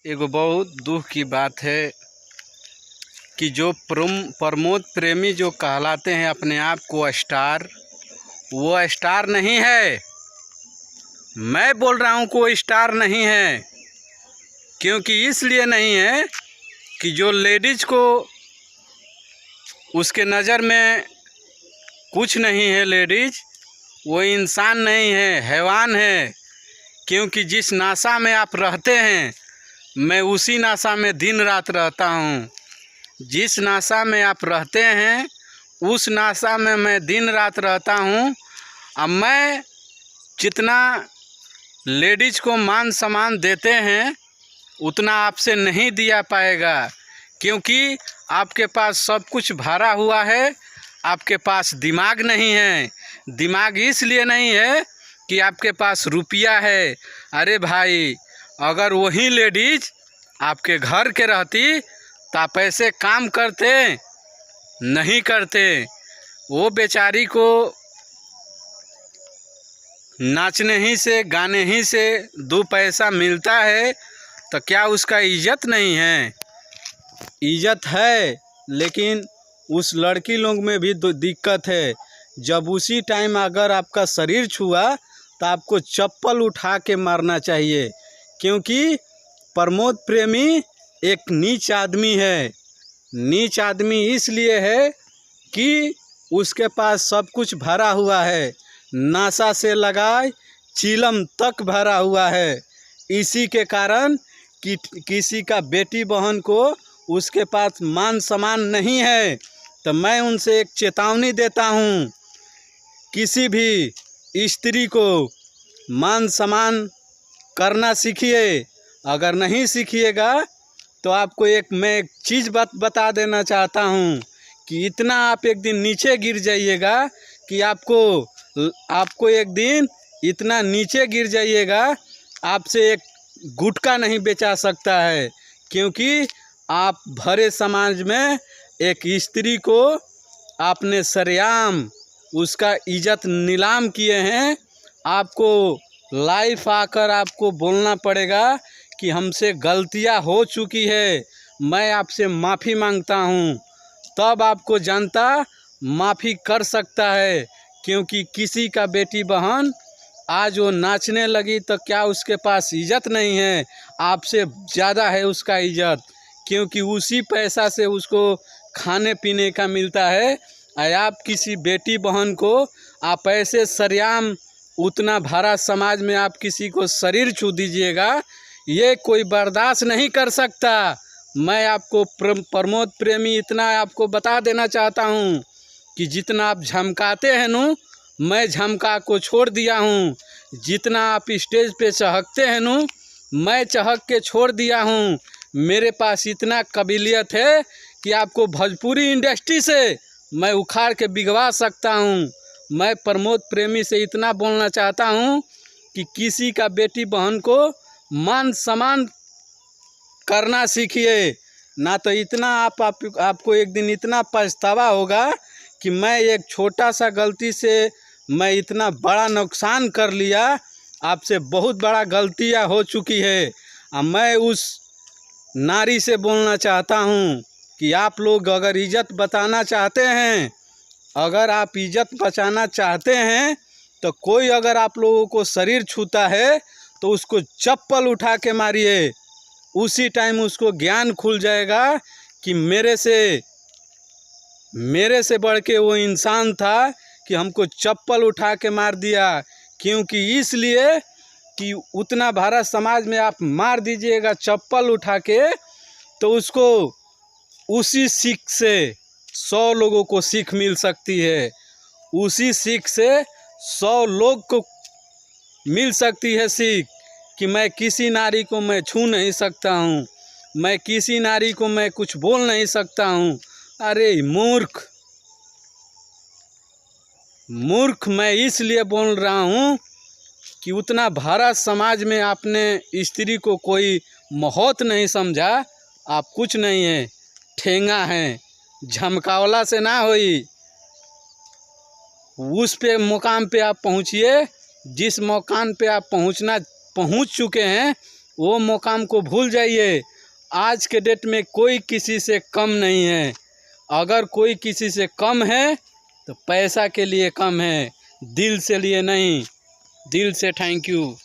एगो बहुत दुख की बात है कि जो प्रमोद प्रेमी जो कहलाते हैं अपने आप को स्टार, वो स्टार नहीं है। मैं बोल रहा हूँ कोई स्टार नहीं है, क्योंकि इसलिए नहीं है कि जो लेडीज़ को उसके नज़र में कुछ नहीं है, लेडीज़ वो इंसान नहीं है, हैवान है। क्योंकि जिस नासा में आप रहते हैं, मैं उसी नासा में दिन रात रहता हूँ। जिस नासा में आप रहते हैं उस नासा में मैं दिन रात रहता हूँ। अब मैं जितना लेडीज़ को मान सम्मान देते हैं उतना आपसे नहीं दिया पाएगा, क्योंकि आपके पास सब कुछ भरा हुआ है, आपके पास दिमाग नहीं है। दिमाग इसलिए नहीं है कि आपके पास रुपया है। अरे भाई, अगर वही लेडीज़ आपके घर के रहती तो आप ऐसे काम करते नहीं करते। वो बेचारी को नाचने ही से, गाने ही से 2 पैसा मिलता है, तो क्या उसका इज्जत नहीं है? इज्जत है, लेकिन उस लड़की लोग में भी दिक्कत है। जब उसी टाइम अगर आपका शरीर छुआ तो आपको चप्पल उठा के मारना चाहिए, क्योंकि प्रमोद प्रेमी एक नीच आदमी है। नीच आदमी इसलिए है कि उसके पास सब कुछ भरा हुआ है, नासा से लगाए चिलम तक भरा हुआ है। इसी के कारण कि किसी का बेटी बहन को उसके पास मान सम्मान नहीं है। तो मैं उनसे एक चेतावनी देता हूँ, किसी भी स्त्री को मान सम्मान करना सीखिए। अगर नहीं सीखिएगा तो आपको मैं एक चीज़ बता देना चाहता हूँ कि इतना आप एक दिन नीचे गिर जाइएगा कि आपको एक दिन इतना नीचे गिर जाइएगा, आपसे एक गुटखा नहीं बेचा सकता है। क्योंकि आप भरे समाज में एक स्त्री को आपने सरेआम उसका इज्जत नीलाम किए हैं। आपको लाइफ आकर आपको बोलना पड़ेगा कि हमसे गलतियां हो चुकी है, मैं आपसे माफ़ी मांगता हूं। तब आपको जनता माफ़ी कर सकता है। क्योंकि किसी का बेटी बहन आज वो नाचने लगी तो क्या उसके पास इज्जत नहीं है? आपसे ज़्यादा है उसका इज्जत, क्योंकि उसी पैसा से उसको खाने पीने का मिलता है। आप किसी बेटी बहन को आप ऐसे सरेआम उतना भरा समाज में आप किसी को शरीर छू दीजिएगा, ये कोई बर्दाश्त नहीं कर सकता। मैं आपको प्रमोद प्रेमी इतना आपको बता देना चाहता हूँ कि जितना आप झमकाते हैं नु, मैं झमका को छोड़ दिया हूँ। जितना आप स्टेज पे चहकते हैं नु, मैं चहक के छोड़ दिया हूँ। मेरे पास इतना काबिलियत है कि आपको भोजपुरी इंडस्ट्री से मैं उखाड़ के बिगवा सकता हूँ। मैं प्रमोद प्रेमी से इतना बोलना चाहता हूँ कि किसी का बेटी बहन को मान सम्मान करना सीखिए, ना तो इतना आपको एक दिन इतना पछतावा होगा कि मैं एक छोटा सा गलती से मैं इतना बड़ा नुकसान कर लिया। आपसे बहुत बड़ा गलतियाँ हो चुकी है। मैं उस नारी से बोलना चाहता हूँ कि आप लोग अगर इज्जत बचाना चाहते हैं, अगर आप इज्जत बचाना चाहते हैं तो कोई अगर आप लोगों को शरीर छूता है तो उसको चप्पल उठा के मारिए। उसी टाइम उसको ज्ञान खुल जाएगा कि मेरे से बढ़ के वो इंसान था कि हमको चप्पल उठा के मार दिया। क्योंकि इसलिए कि उतना भरा समाज में आप मार दीजिएगा चप्पल उठा के, तो उसको उसी सीख से 100 लोगों को सीख मिल सकती है। उसी सीख से 100 लोग को मिल सकती है सीख कि मैं किसी नारी को मैं छू नहीं सकता हूँ, मैं किसी नारी को मैं कुछ बोल नहीं सकता हूँ। अरे मूर्ख मैं इसलिए बोल रहा हूँ कि उतना भरा समाज में आपने स्त्री को कोई महत्व नहीं समझा। आप कुछ नहीं है, ठेंगा हैं, झमकावला से ना होई। उस पे मुकाम पे आप पहुँचिए जिस मुकाम पे आप पहुँच चुके हैं, वो मुकाम को भूल जाइए। आज के डेट में कोई किसी से कम नहीं है। अगर कोई किसी से कम है तो पैसा के लिए कम है, दिल से लिए नहीं। दिल से थैंक यू।